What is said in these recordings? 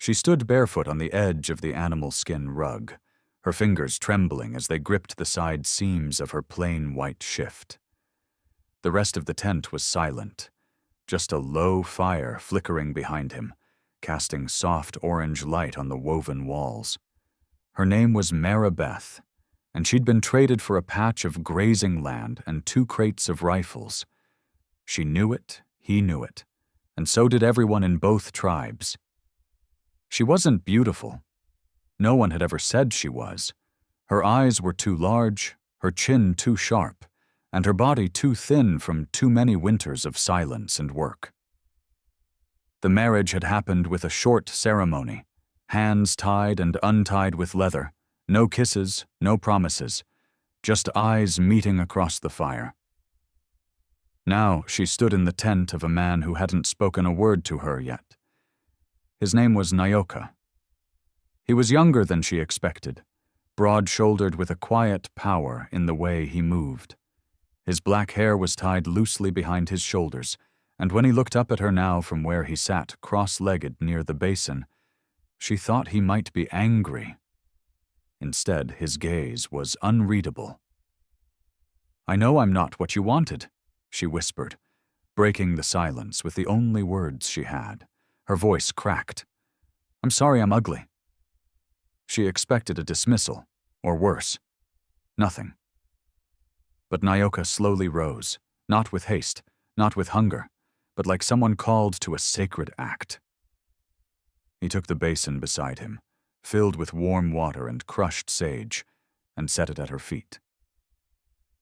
She stood barefoot on the edge of the animal skin rug, her fingers trembling as they gripped the side seams of her plain white shift. The rest of the tent was silent, just a low fire flickering behind him, casting soft orange light on the woven walls. Her name was Maribeth, and she'd been traded for a patch of grazing land and 2 crates of rifles. She knew it, he knew it, and so did everyone in both tribes. She wasn't beautiful. No one had ever said she was. Her eyes were too large, her chin too sharp, and her body too thin from too many winters of silence and work. The marriage had happened with a short ceremony, hands tied and untied with leather, no kisses, no promises, just eyes meeting across the fire. Now she stood in the tent of a man who hadn't spoken a word to her yet. His name was Nyoka. He was younger than she expected, broad-shouldered with a quiet power in the way he moved. His black hair was tied loosely behind his shoulders, and when he looked up at her now from where he sat cross-legged near the basin, she thought he might be angry. Instead, his gaze was unreadable. "I know I'm not what you wanted," she whispered, breaking the silence with the only words she had. Her voice cracked. "I'm sorry I'm ugly." She expected a dismissal, or worse. Nothing. But Nyoka slowly rose, not with haste, not with hunger, but like someone called to a sacred act. He took the basin beside him, filled with warm water and crushed sage, and set it at her feet.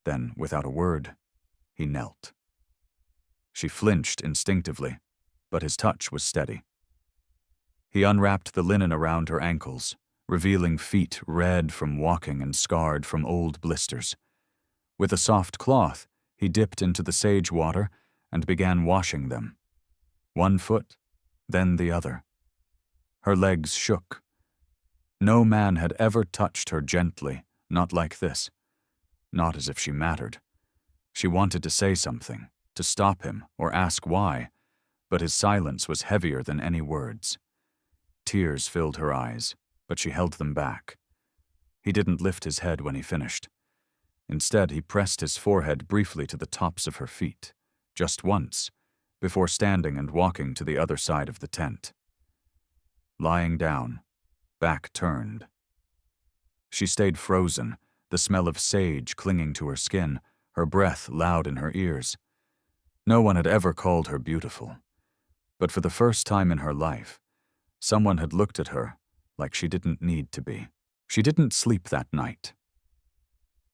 Then, without a word, he knelt. She flinched instinctively, but his touch was steady. He unwrapped the linen around her ankles, revealing feet red from walking and scarred from old blisters. With a soft cloth, he dipped into the sage water and began washing them. 1 foot, then the other. Her legs shook. No man had ever touched her gently, not like this. Not as if she mattered. She wanted to say something, to stop him or ask why, but his silence was heavier than any words. Tears filled her eyes, but she held them back. He didn't lift his head when he finished. Instead, he pressed his forehead briefly to the tops of her feet, just once, before standing and walking to the other side of the tent. Lying down, back turned. She stayed frozen, the smell of sage clinging to her skin, her breath loud in her ears. No one had ever called her beautiful, but for the first time in her life, someone had looked at her like she didn't need to be. She didn't sleep that night.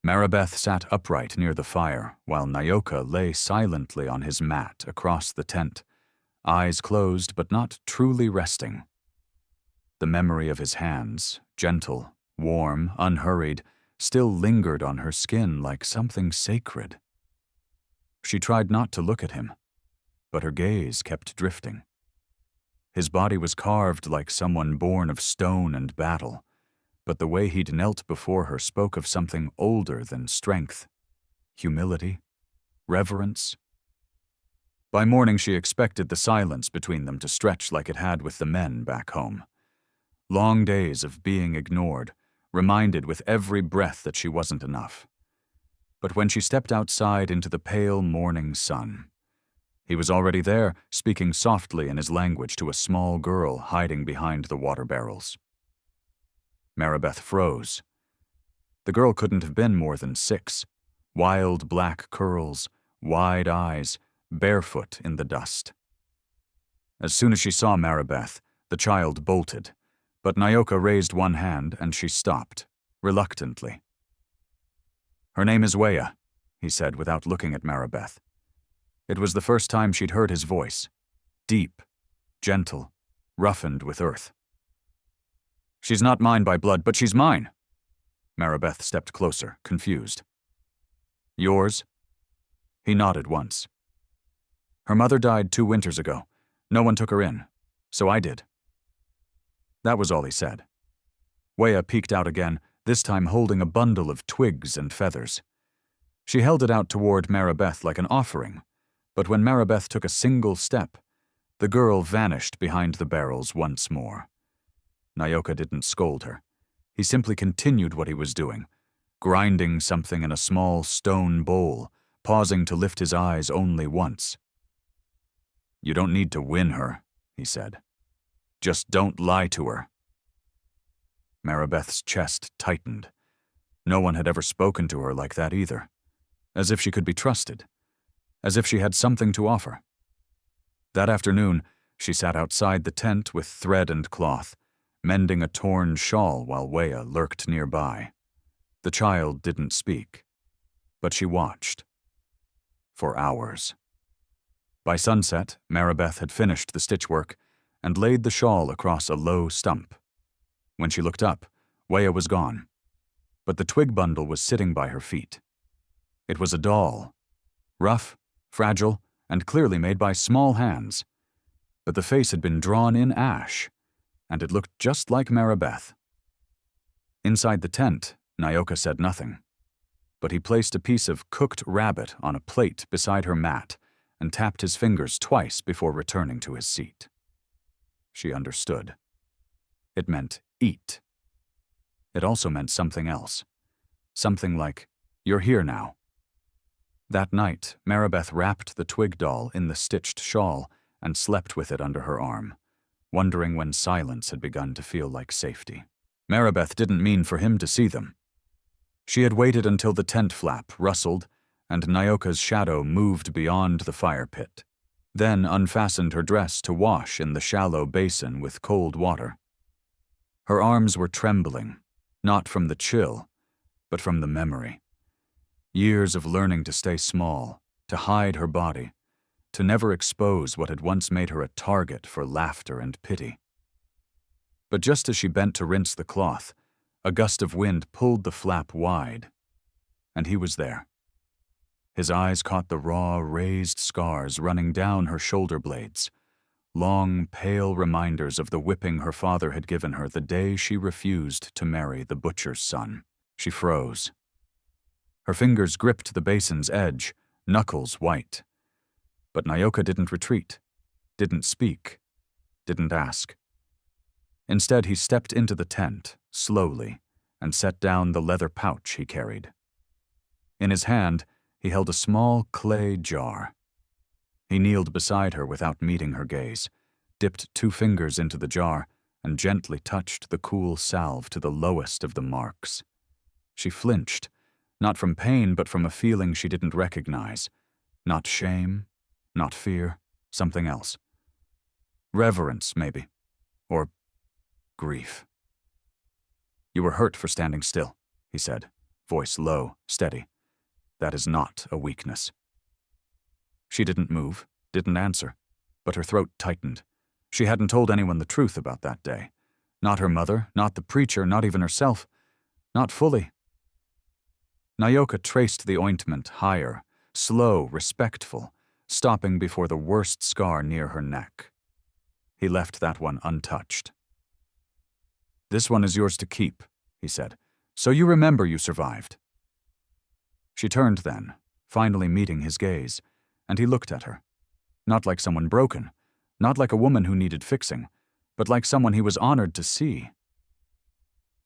Maribeth sat upright near the fire, while Nyoka lay silently on his mat across the tent, eyes closed but not truly resting. The memory of his hands, gentle, warm, unhurried, still lingered on her skin like something sacred. She tried not to look at him, but her gaze kept drifting. His body was carved like someone born of stone and battle, but the way he'd knelt before her spoke of something older than strength, humility, reverence. By morning she expected the silence between them to stretch like it had with the men back home. Long days of being ignored, reminded with every breath that she wasn't enough. But when she stepped outside into the pale morning sun, he was already there, speaking softly in his language to a small girl hiding behind the water barrels. Maribeth froze. The girl couldn't have been more than 6. Wild black curls, wide eyes, barefoot in the dust. As soon as she saw Maribeth, the child bolted, but Nyoka raised one hand and she stopped, reluctantly. "Her name is Weya," he said without looking at Maribeth. It was the first time she'd heard his voice, deep, gentle, roughened with earth. "She's not mine by blood, but she's mine." Maribeth stepped closer, confused. "Yours?" He nodded once. "Her mother died 2 winters ago. No one took her in, so I did." That was all he said. Weya peeked out again, this time holding a bundle of twigs and feathers. She held it out toward Maribeth like an offering, but when Maribeth took a single step, the girl vanished behind the barrels once more, Nyoka didn't scold her. He simply continued what he was doing, grinding something in a small stone bowl, pausing to lift his eyes only once. "You don't need to win her," he said. "Just don't lie to her." Maribeth's chest tightened. No one had ever spoken to her like that either. As if she could be trusted. As if she had something to offer. That afternoon, she sat outside the tent with thread and cloth, mending a torn shawl while Weya lurked nearby. The child didn't speak, but she watched. For hours. By sunset, Maribeth had finished the stitchwork and laid the shawl across a low stump. When she looked up, Weya was gone, but the twig bundle was sitting by her feet. It was a doll, rough, fragile, and clearly made by small hands, but the face had been drawn in ash, and it looked just like Maribeth. Inside the tent, Nyoka said nothing, but he placed a piece of cooked rabbit on a plate beside her mat and tapped his fingers twice before returning to his seat. She understood. It meant eat. It also meant something else. Something like, "You're here now." That night, Maribeth wrapped the twig doll in the stitched shawl and slept with it under her arm, wondering when silence had begun to feel like safety. Maribeth didn't mean for him to see them. She had waited until the tent flap rustled and Nyoka's shadow moved beyond the fire pit, then unfastened her dress to wash in the shallow basin with cold water. Her arms were trembling, not from the chill, but from the memory. Years of learning to stay small, to hide her body, to never expose what had once made her a target for laughter and pity. But just as she bent to rinse the cloth, a gust of wind pulled the flap wide, and he was there. His eyes caught the raw, raised scars running down her shoulder blades, long, pale reminders of the whipping her father had given her the day she refused to marry the butcher's son. She froze. Her fingers gripped the basin's edge, knuckles white. But Nyoka didn't retreat, didn't speak, didn't ask. Instead, he stepped into the tent, slowly, and set down the leather pouch he carried. In his hand, he held a small clay jar. He kneeled beside her without meeting her gaze, dipped 2 fingers into the jar, and gently touched the cool salve to the lowest of the marks. She flinched, not from pain but from a feeling she didn't recognize. Not shame, not fear, something else. Reverence, maybe. Or grief. "You were hurt for standing still," he said, voice low, steady. "That is not a weakness." She didn't move, didn't answer, but her throat tightened. She hadn't told anyone the truth about that day. Not her mother, not the preacher, not even herself. Not fully. Nyoka traced the ointment higher, slow, respectful, stopping before the worst scar near her neck. He left that one untouched. "This one is yours to keep," he said, "so you remember you survived." She turned then, finally meeting his gaze, and he looked at her. Not like someone broken, not like a woman who needed fixing, but like someone he was honored to see.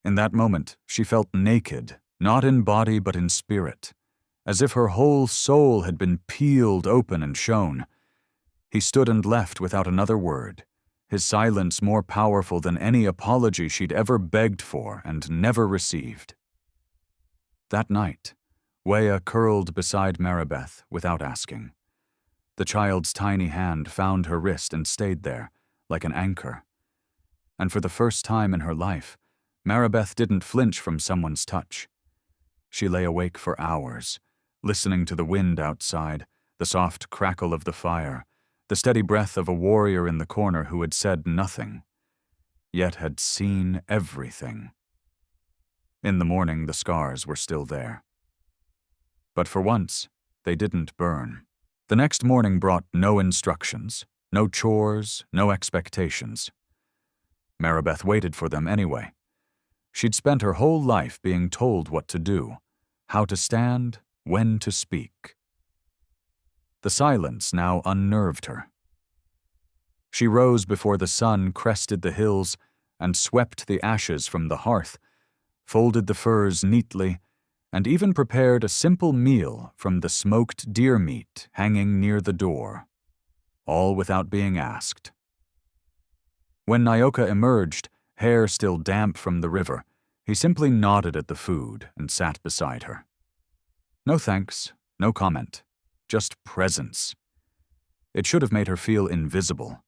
In that moment, she felt naked, not in body but in spirit, as if her whole soul had been peeled open and shown. He stood and left without another word, his silence more powerful than any apology she'd ever begged for and never received. That night, Weya curled beside Maribeth without asking. The child's tiny hand found her wrist and stayed there, like an anchor. And for the first time in her life, Maribeth didn't flinch from someone's touch. She lay awake for hours, listening to the wind outside, the soft crackle of the fire, the steady breath of a warrior in the corner who had said nothing, yet had seen everything. In the morning, the scars were still there. But for once, they didn't burn. The next morning brought no instructions, no chores, no expectations. Maribeth waited for them anyway. She'd spent her whole life being told what to do, how to stand, when to speak. The silence now unnerved her. She rose before the sun crested the hills and swept the ashes from the hearth, folded the furs neatly, and even prepared a simple meal from the smoked deer meat hanging near the door, all without being asked. When Nyoka emerged, hair still damp from the river, he simply nodded at the food and sat beside her. No thanks, no comment, just presence. It should have made her feel invisible.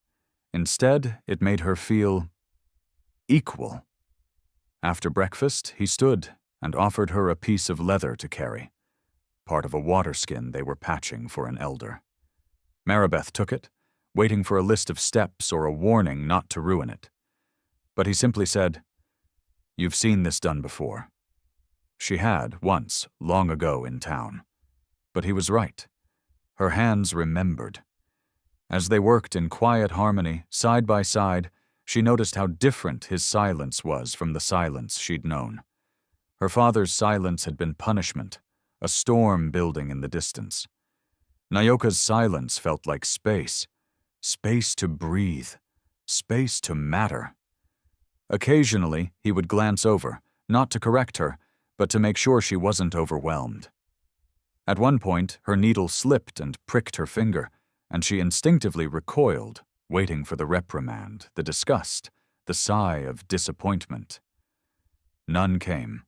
Instead, it made her feel equal. After breakfast, he stood and offered her a piece of leather to carry, part of a water skin they were patching for an elder. Maribeth took it, waiting for a list of steps or a warning not to ruin it. But he simply said, "You've seen this done before." She had, once, long ago in town. But he was right. Her hands remembered. As they worked in quiet harmony, side by side, she noticed how different his silence was from the silence she'd known. Her father's silence had been punishment, a storm building in the distance. Nyoka's silence felt like space. Space to breathe. Space to matter. Occasionally, he would glance over, not to correct her, but to make sure she wasn't overwhelmed. At one point, her needle slipped and pricked her finger, and she instinctively recoiled, waiting for the reprimand, the disgust, the sigh of disappointment. None came.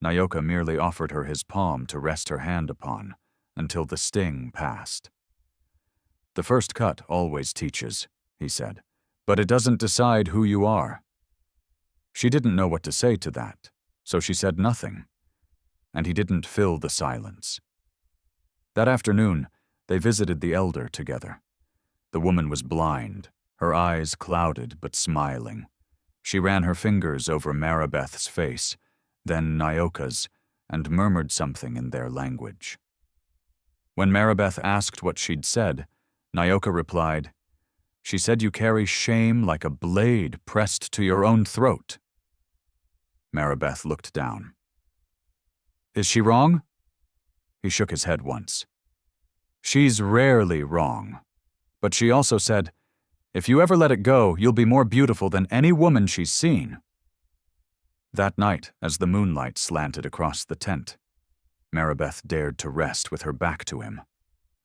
Nyoka merely offered her his palm to rest her hand upon, until the sting passed. "The first cut always teaches," he said, "but it doesn't decide who you are." She didn't know what to say to that, so she said nothing, and he didn't fill the silence. That afternoon, they visited the elder together. The woman was blind, her eyes clouded but smiling. She ran her fingers over Maribeth's face, then Nyoka's, and murmured something in their language. When Maribeth asked what she'd said, Nyoka replied, "She said you carry shame like a blade pressed to your own throat." Maribeth looked down. "Is she wrong?" He shook his head once. "She's rarely wrong. But she also said, if you ever let it go, you'll be more beautiful than any woman she's seen." That night, as the moonlight slanted across the tent, Maribeth dared to rest with her back to him,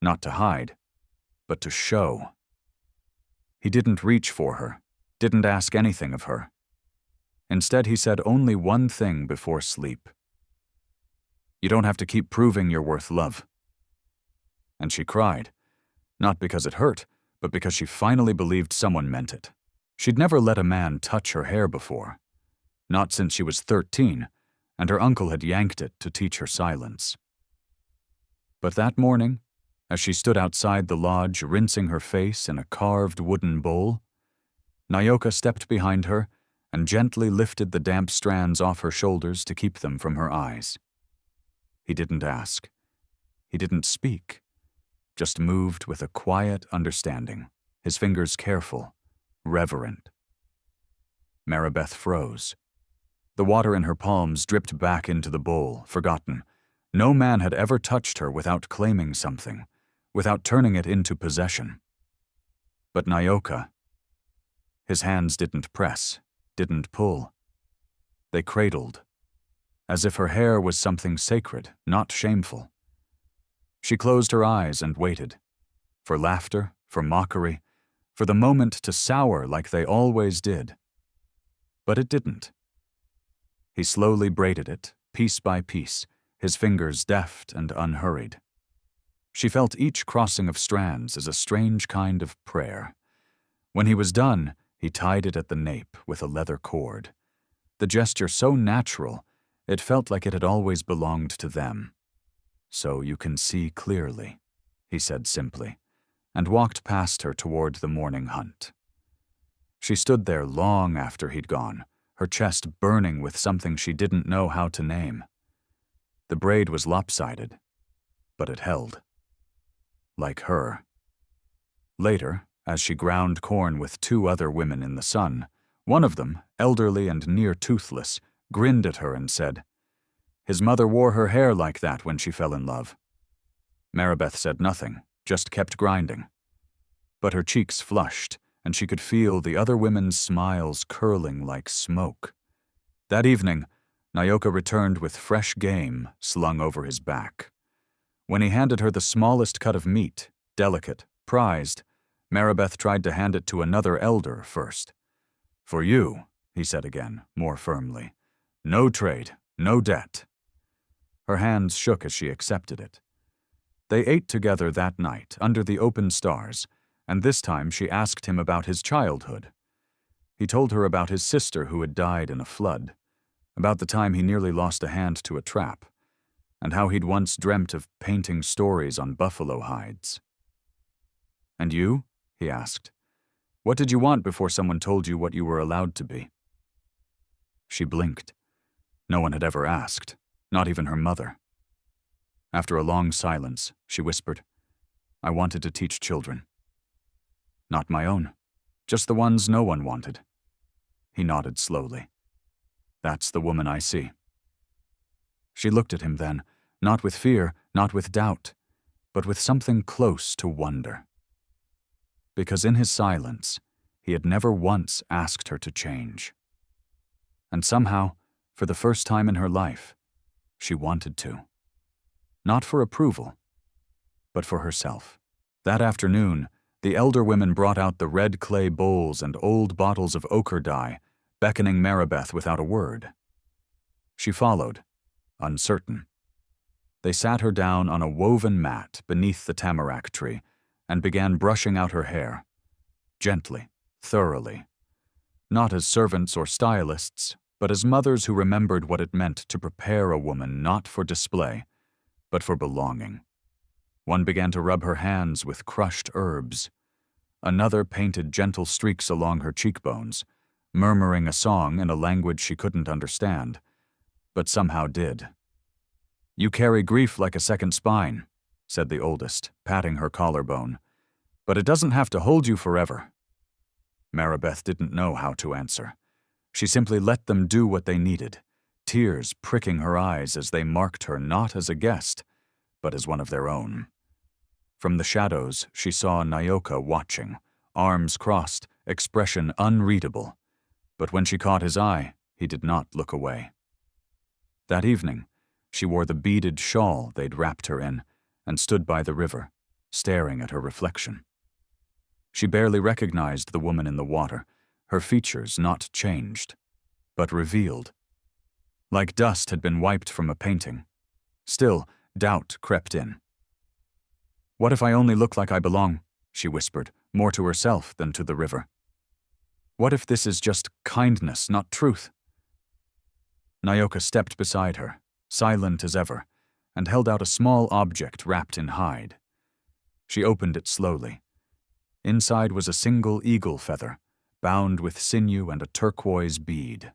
not to hide, but to show. He didn't reach for her, didn't ask anything of her. Instead, he said only one thing before sleep. "You don't have to keep proving you're worth love." And she cried, not because it hurt, but because she finally believed someone meant it. She'd never let a man touch her hair before, not since she was 13, and her uncle had yanked it to teach her silence. But that morning, as she stood outside the lodge rinsing her face in a carved wooden bowl, Nyoka stepped behind her and gently lifted the damp strands off her shoulders to keep them from her eyes. He didn't ask. He didn't speak, just moved with a quiet understanding, his fingers careful, reverent. Maribeth froze. The water in her palms dripped back into the bowl, forgotten. No man had ever touched her without claiming something, without turning it into possession. But Nyoka, his hands didn't press, didn't pull. They cradled, as if her hair was something sacred, not shameful. She closed her eyes and waited, for laughter, for mockery, for the moment to sour like they always did. But it didn't. He slowly braided it, piece by piece, his fingers deft and unhurried. She felt each crossing of strands as a strange kind of prayer. When he was done, he tied it at the nape with a leather cord. The gesture so natural, it felt like it had always belonged to them. "So you can see clearly," he said simply, and walked past her toward the morning hunt. She stood there long after he'd gone, her chest burning with something she didn't know how to name. The braid was lopsided, but it held. Like her. Later, as she ground corn with 2 other women in the sun, one of them, elderly and near toothless, grinned at her and said, "His mother wore her hair like that when she fell in love." Maribeth said nothing, just kept grinding. But her cheeks flushed, and she could feel the other women's smiles curling like smoke. That evening, Nyoka returned with fresh game slung over his back. When he handed her the smallest cut of meat, delicate, prized, Maribeth tried to hand it to another elder first. "For you," he said again, more firmly. "No trade, no debt." Her hands shook as she accepted it. They ate together that night, under the open stars, and this time she asked him about his childhood. He told her about his sister who had died in a flood, about the time he nearly lost a hand to a trap, and how he'd once dreamt of painting stories on buffalo hides. "And you?" he asked. "What did you want before someone told you what you were allowed to be?" She blinked. No one had ever asked, not even her mother. After a long silence, she whispered, "I wanted to teach children. Not my own, just the ones no one wanted." He nodded slowly. "That's the woman I see." She looked at him then, not with fear, not with doubt, but with something close to wonder. Because in his silence, he had never once asked her to change. And somehow, for the first time in her life, she wanted to. Not for approval, but for herself. That afternoon, the elder women brought out the red clay bowls and old bottles of ochre dye, beckoning Maribeth without a word. She followed, uncertain. They sat her down on a woven mat beneath the tamarack tree and began brushing out her hair, gently, thoroughly. Not as servants or stylists, but as mothers who remembered what it meant to prepare a woman not for display, but for belonging. One began to rub her hands with crushed herbs. Another painted gentle streaks along her cheekbones, murmuring a song in a language she couldn't understand, but somehow did. "You carry grief like a second spine," said the oldest, patting her collarbone, "but it doesn't have to hold you forever." Maribeth didn't know how to answer. She simply let them do what they needed, tears pricking her eyes as they marked her not as a guest, but as one of their own. From the shadows, she saw Nyoka watching, arms crossed, expression unreadable. But when she caught his eye, he did not look away. That evening, she wore the beaded shawl they'd wrapped her in and stood by the river, staring at her reflection. She barely recognized the woman in the water, her features not changed, but revealed. Like dust had been wiped from a painting. Still, doubt crept in. "What if I only look like I belong?" she whispered, more to herself than to the river. "What if this is just kindness, not truth?" Nyoka stepped beside her, silent as ever, and held out a small object wrapped in hide. She opened it slowly. Inside was a single eagle feather, bound with sinew and a turquoise bead.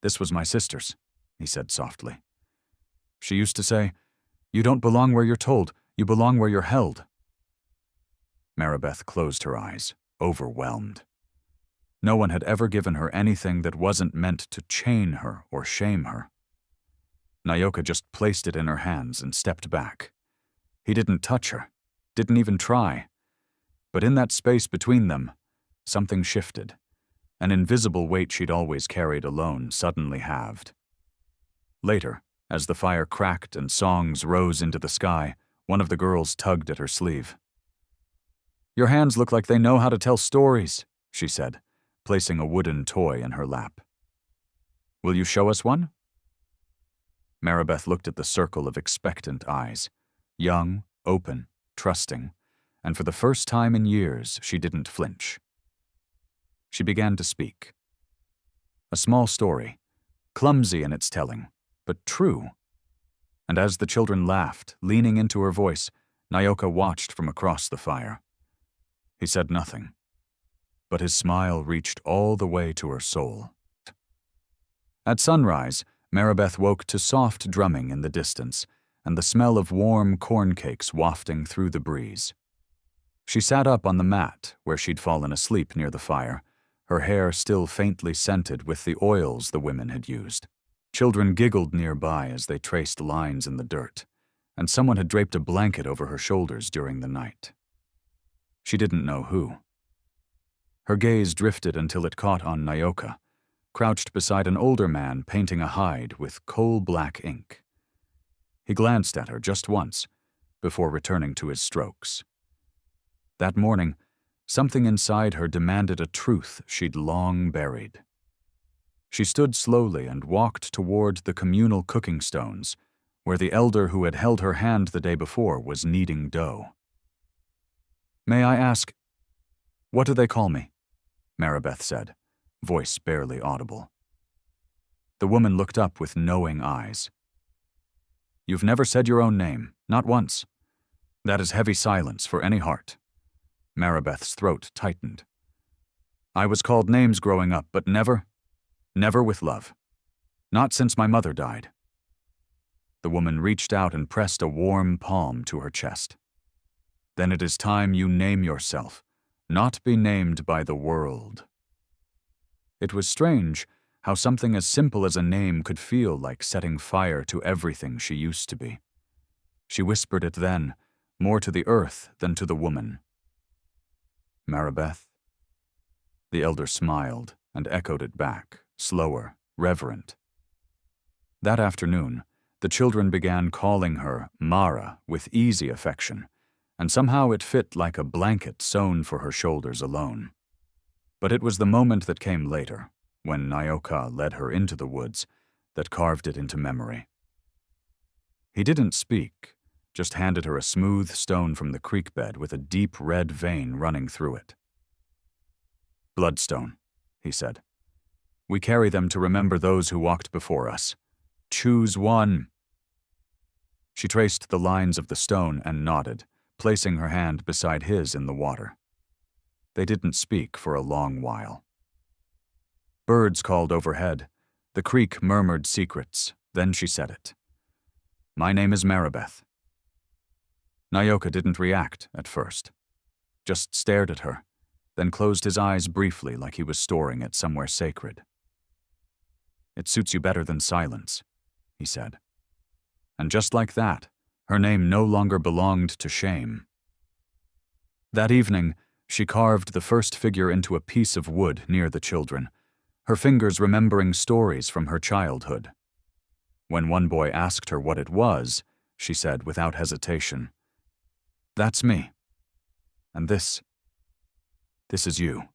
"This was my sister's," he said softly. "She used to say, 'You don't belong where you're told, you belong where you're held.'" Maribeth closed her eyes, overwhelmed. No one had ever given her anything that wasn't meant to chain her or shame her. Nyoka just placed it in her hands and stepped back. He didn't touch her, didn't even try. But in that space between them, something shifted. An invisible weight she'd always carried alone suddenly halved. Later, as the fire cracked and songs rose into the sky, one of the girls tugged at her sleeve. "Your hands look like they know how to tell stories," she said, placing a wooden toy in her lap. "Will you show us one?" Maribeth looked at the circle of expectant eyes, young, open, trusting, and for the first time in years she didn't flinch. She began to speak. A small story, clumsy in its telling, but true. And as the children laughed, leaning into her voice, Nyoka watched from across the fire. He said nothing, but his smile reached all the way to her soul. At sunrise, Maribeth woke to soft drumming in the distance and the smell of warm corn cakes wafting through the breeze. She sat up on the mat where she'd fallen asleep near the fire, her hair still faintly scented with the oils the women had used. Children giggled nearby as they traced lines in the dirt, and someone had draped a blanket over her shoulders during the night. She didn't know who. Her gaze drifted until it caught on Nyoka, crouched beside an older man painting a hide with coal-black ink. He glanced at her just once, before returning to his strokes. That morning, something inside her demanded a truth she'd long buried. She stood slowly and walked toward the communal cooking stones, where the elder who had held her hand the day before was kneading dough. "May I ask, what do they call me?" Maribeth said, voice barely audible. The woman looked up with knowing eyes. "You've never said your own name, not once. That is heavy silence for any heart." Maribeth's throat tightened. "I was called names growing up, but never with love. Not since my mother died." The woman reached out and pressed a warm palm to her chest. "Then it is time you name yourself, not be named by the world." It was strange how something as simple as a name could feel like setting fire to everything she used to be. She whispered it then, more to the earth than to the woman. "Maribeth?" The elder smiled and echoed it back, slower, reverent. That afternoon, the children began calling her Mara with easy affection, and somehow it fit like a blanket sewn for her shoulders alone. But it was the moment that came later, when Nyoka led her into the woods, that carved it into memory. He didn't speak, just handed her a smooth stone from the creek bed with a deep red vein running through it. "Bloodstone," he said. "We carry them to remember those who walked before us. Choose one." She traced the lines of the stone and nodded, placing her hand beside his in the water. They didn't speak for a long while. Birds called overhead. The creek murmured secrets. Then she said it. "My name is Maribeth." Nyoka didn't react at first, just stared at her, then closed his eyes briefly like he was storing it somewhere sacred. "It suits you better than silence," he said. And just like that, her name no longer belonged to shame. That evening, she carved the first figure into a piece of wood near the children, her fingers remembering stories from her childhood. When one boy asked her what it was, she said without hesitation, "That's me. And this is you."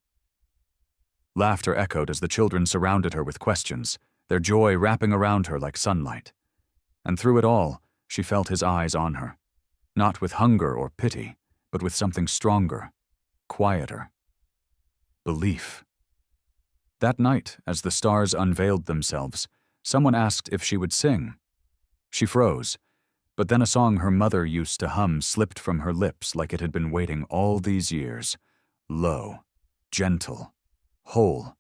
Laughter echoed as the children surrounded her with questions, their joy wrapping around her like sunlight. And through it all, she felt his eyes on her, not with hunger or pity, but with something stronger, quieter. Belief. That night, as the stars unveiled themselves, someone asked if she would sing. She froze, but then a song her mother used to hum slipped from her lips like it had been waiting all these years, low, gentle, whole.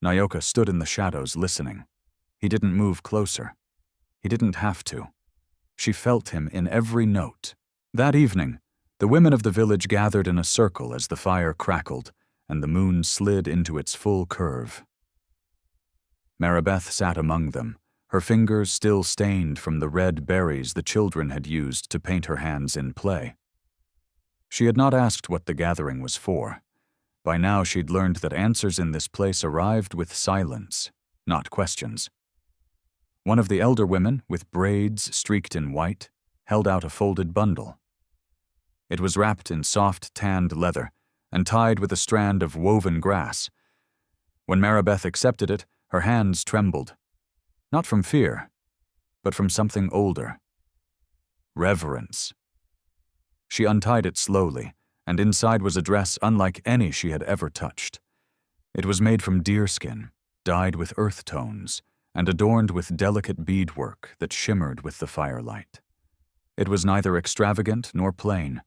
Nyoka stood in the shadows listening. He didn't move closer. He didn't have to. She felt him in every note. That evening, the women of the village gathered in a circle as the fire crackled and the moon slid into its full curve. Maribeth sat among them, her fingers still stained from the red berries the children had used to paint her hands in play. She had not asked what the gathering was for. By now she'd learned that answers in this place arrived with silence, not questions. One of the elder women, with braids streaked in white, held out a folded bundle. It was wrapped in soft tanned leather and tied with a strand of woven grass. When Maribeth accepted it, her hands trembled. Not from fear, but from something older. Reverence. She untied it slowly, and inside was a dress unlike any she had ever touched. It was made from deerskin, dyed with earth tones, and adorned with delicate beadwork that shimmered with the firelight. It was neither extravagant nor plain.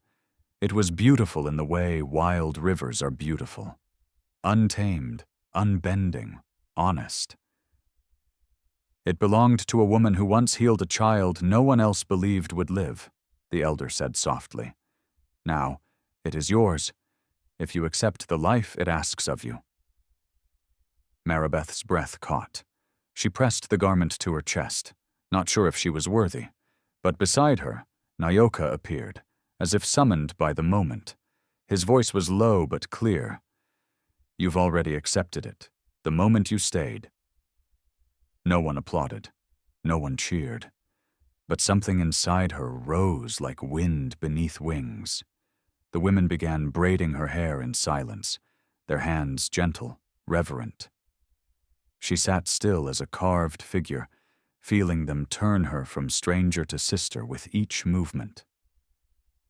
It was beautiful in the way wild rivers are beautiful. Untamed, unbending, honest. It belonged to a woman who once healed a child no one else believed would live, the elder said softly. Now, it is yours, if you accept the life it asks of you. Maribeth's breath caught. She pressed the garment to her chest, not sure if she was worthy, but beside her, Nyoka appeared, as if summoned by the moment. His voice was low but clear. You've already accepted it, the moment you stayed. No one applauded. No one cheered. But something inside her rose like wind beneath wings. The women began braiding her hair in silence, their hands gentle, reverent. She sat still as a carved figure, feeling them turn her from stranger to sister with each movement.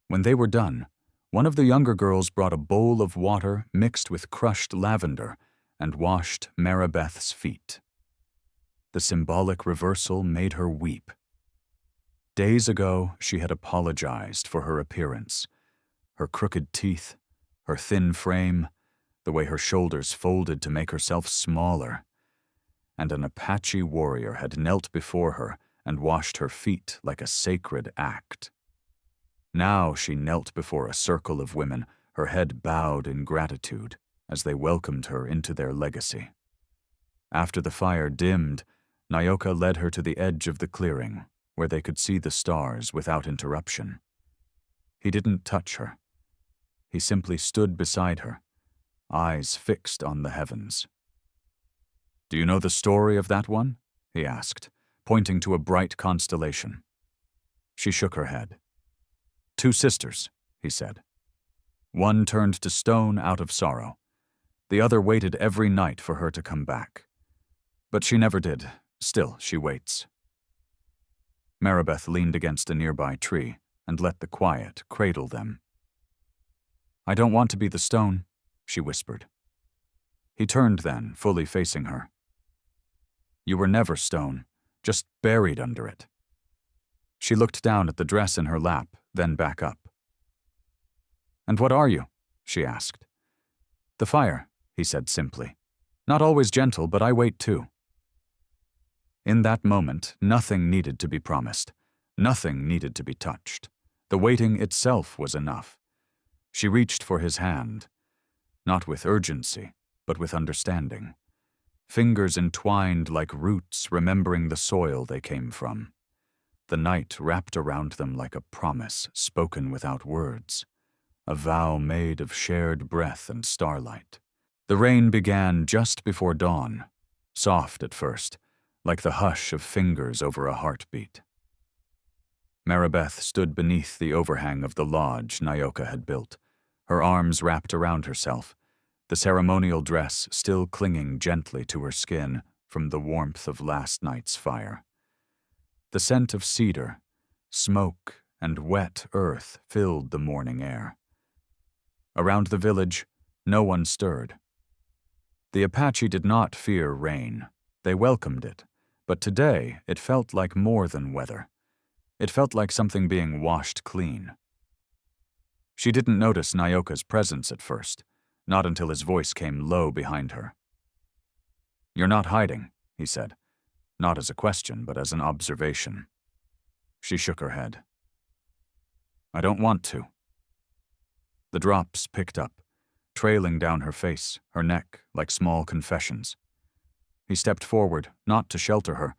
When they were done, one of the younger girls brought a bowl of water mixed with crushed lavender and washed Maribeth's feet. The symbolic reversal made her weep. Days ago, she had apologized for her appearance, her crooked teeth, her thin frame, the way her shoulders folded to make herself smaller. And an Apache warrior had knelt before her and washed her feet like a sacred act. Now she knelt before a circle of women, her head bowed in gratitude as they welcomed her into their legacy. After the fire dimmed, Nyoka led her to the edge of the clearing, where they could see the stars without interruption. He didn't touch her. He simply stood beside her, eyes fixed on the heavens. "Do you know the story of that one?" he asked, pointing to a bright constellation. She shook her head. "Two sisters," he said. "One turned to stone out of sorrow. The other waited every night for her to come back. But she never did. Still, she waits." Maribeth leaned against a nearby tree and let the quiet cradle them. "I don't want to be the stone," she whispered. He turned then, fully facing her. "You were never stone, just buried under it." She looked down at the dress in her lap, then back up. "And what are you?" she asked. "The fire," he said simply. "Not always gentle, but I wait too." In that moment, nothing needed to be promised. Nothing needed to be touched. The waiting itself was enough. She reached for his hand, not with urgency, but with understanding. Fingers entwined like roots, remembering the soil they came from. The night wrapped around them like a promise spoken without words, a vow made of shared breath and starlight. The rain began just before dawn, soft at first, like the hush of fingers over a heartbeat. Maribeth stood beneath the overhang of the lodge Nyoka had built, her arms wrapped around herself, the ceremonial dress still clinging gently to her skin from the warmth of last night's fire. The scent of cedar, smoke, and wet earth filled the morning air. Around the village, no one stirred. The Apache did not fear rain. They welcomed it, but today it felt like more than weather. It felt like something being washed clean. She didn't notice Nyoka's presence at first, not until his voice came low behind her. "You're not hiding," he said, not as a question, but as an observation. She shook her head. "I don't want to." The drops picked up, trailing down her face, her neck, like small confessions. He stepped forward, not to shelter her,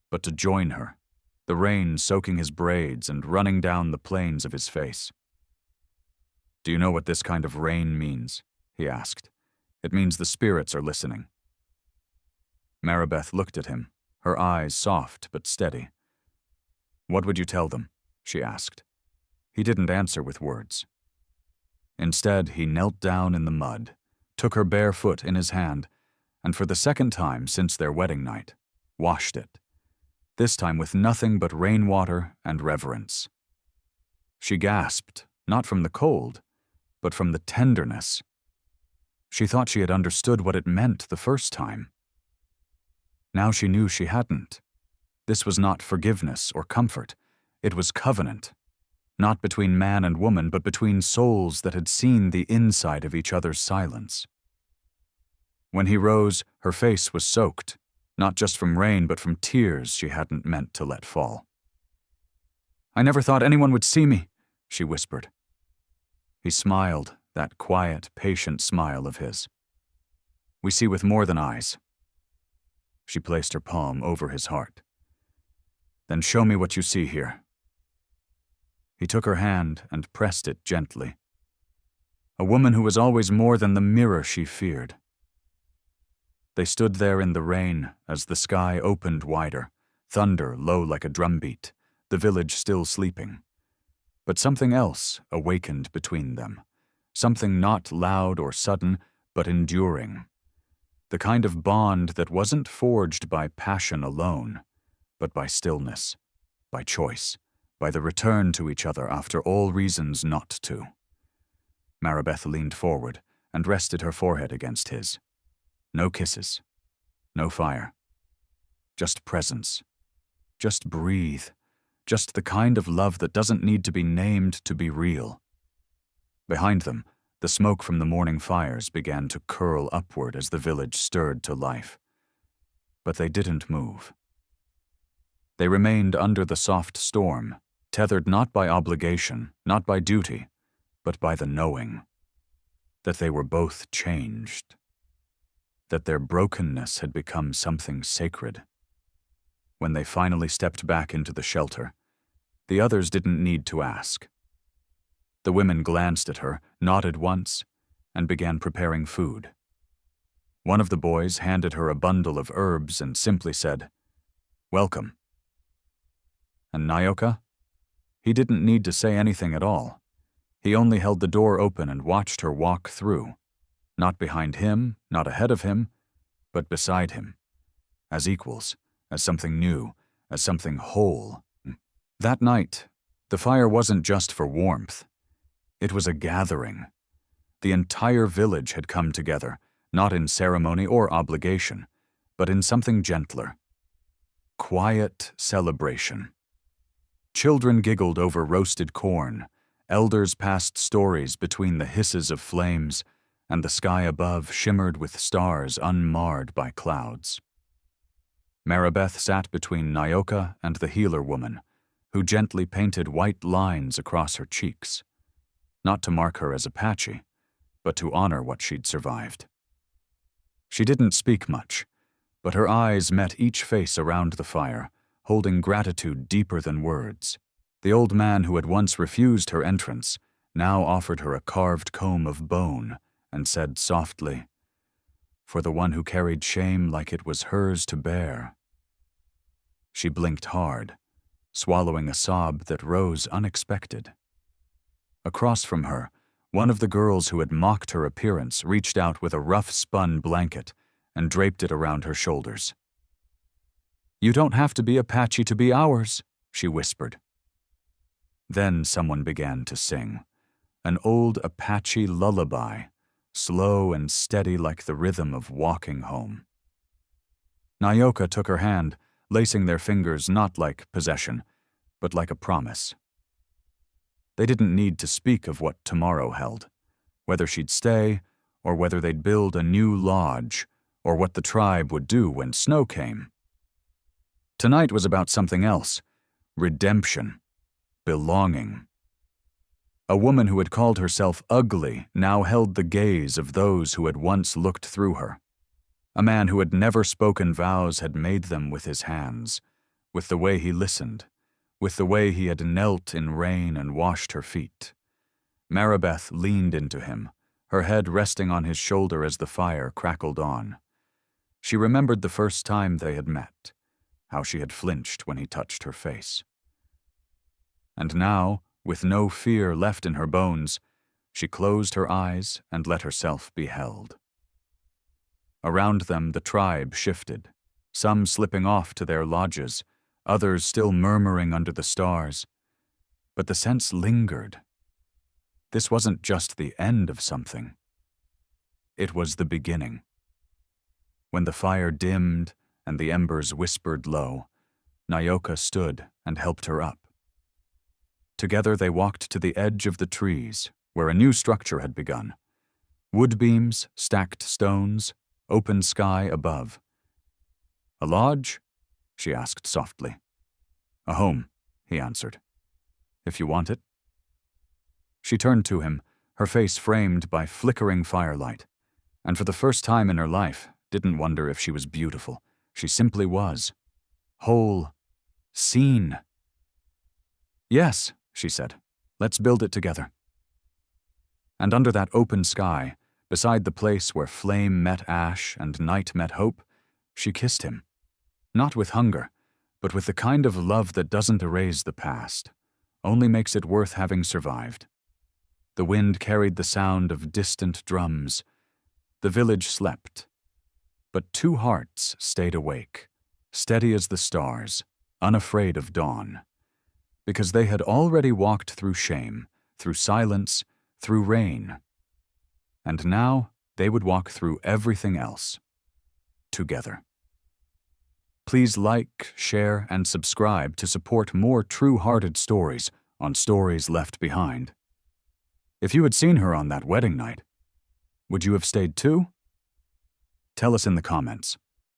but to join her, the rain soaking his braids and running down the planes of his face. "Do you know what this kind of rain means?" he asked. "It means the spirits are listening." Maribeth looked at him, her eyes soft but steady. "What would you tell them?" she asked. He didn't answer with words. Instead, he knelt down in the mud, took her bare foot in his hand, and for the second time since their wedding night, washed it, this time with nothing but rainwater and reverence. She gasped, not from the cold, but from the tenderness. She thought she had understood what it meant the first time. Now she knew she hadn't. This was not forgiveness or comfort. It was covenant. Not between man and woman, but between souls that had seen the inside of each other's silence. When he rose, her face was soaked, not just from rain, but from tears she hadn't meant to let fall. "I never thought anyone would see me," she whispered. He smiled, that quiet, patient smile of his. "We see with more than eyes." She placed her palm over his heart. "Then show me what you see here." He took her hand and pressed it gently. A woman who was always more than the mirror she feared, They stood there in the rain as the sky opened wider, thunder low like a drumbeat, the village still sleeping. But something else awakened between them, something not loud or sudden, but enduring. The kind of bond that wasn't forged by passion alone, but by stillness, by choice, by the return to each other after all reasons not to. Maribeth leaned forward and rested her forehead against his. No kisses, no fire. Just presence. Just breathe. Just the kind of love that doesn't need to be named to be real. Behind them, the smoke from the morning fires began to curl upward as the village stirred to life. But they didn't move. They remained under the soft storm, tethered not by obligation, not by duty, but by the knowing that they were both changed, that their brokenness had become something sacred. When they finally stepped back into the shelter, the others didn't need to ask. The women glanced at her, nodded once, and began preparing food. One of the boys handed her a bundle of herbs and simply said, "Welcome." And Nyoka? He didn't need to say anything at all. He only held the door open and watched her walk through, not behind him, not ahead of him, but beside him, as equals, as something new, as something whole. That night, the fire wasn't just for warmth. It was a gathering. The entire village had come together, not in ceremony or obligation, but in something gentler. Quiet celebration. Children giggled over roasted corn, elders passed stories between the hisses of flames, and the sky above shimmered with stars unmarred by clouds. Maribeth sat between Nyoka and the healer woman, who gently painted white lines across her cheeks, not to mark her as Apache, but to honor what she'd survived. She didn't speak much, but her eyes met each face around the fire, holding gratitude deeper than words. The old man who had once refused her entrance now offered her a carved comb of bone and said softly, "For the one who carried shame like it was hers to bear." She blinked hard, swallowing a sob that rose unexpected. Across from her, one of the girls who had mocked her appearance reached out with a rough spun blanket and draped it around her shoulders. "You don't have to be Apache to be ours," she whispered. Then someone began to sing, an old Apache lullaby, slow and steady like the rhythm of walking home. Nyoka took her hand, lacing their fingers not like possession, but like a promise. They didn't need to speak of what tomorrow held, whether she'd stay, or whether they'd build a new lodge, or what the tribe would do when snow came. Tonight was about something else: redemption, belonging. A woman who had called herself ugly now held the gaze of those who had once looked through her. A man who had never spoken vows had made them with his hands, with the way he listened, with the way he had knelt in rain and washed her feet. Maribeth leaned into him, her head resting on his shoulder as the fire crackled on. She remembered the first time they had met, how she had flinched when he touched her face. And now, with no fear left in her bones, she closed her eyes and let herself be held. Around them the tribe shifted, some slipping off to their lodges, others still murmuring under the stars. But the sense lingered. This wasn't just the end of something. It was the beginning. When the fire dimmed and the embers whispered low, Nyoka stood and helped her up. Together they walked to the edge of the trees, where a new structure had begun. Wood beams, stacked stones, open sky above. "A lodge?" she asked softly. "A home," he answered. "If you want it." She turned to him, her face framed by flickering firelight, and for the first time in her life didn't wonder if she was beautiful. She simply was. Whole. Seen. "Yes," she said. "Let's build it together." And under that open sky, Beside the place where flame met ash and night met hope, she kissed him. Not with hunger, but with the kind of love that doesn't erase the past, only makes it worth having survived. The wind carried the sound of distant drums. The village slept. But two hearts stayed awake, steady as the stars, unafraid of dawn. Because they had already walked through shame, through silence, through rain. And now they would walk through everything else, together. Please like, share, and subscribe to support more true-hearted stories on Stories Left Behind. If you had seen her on that wedding night, would you have stayed too? Tell us in the comments.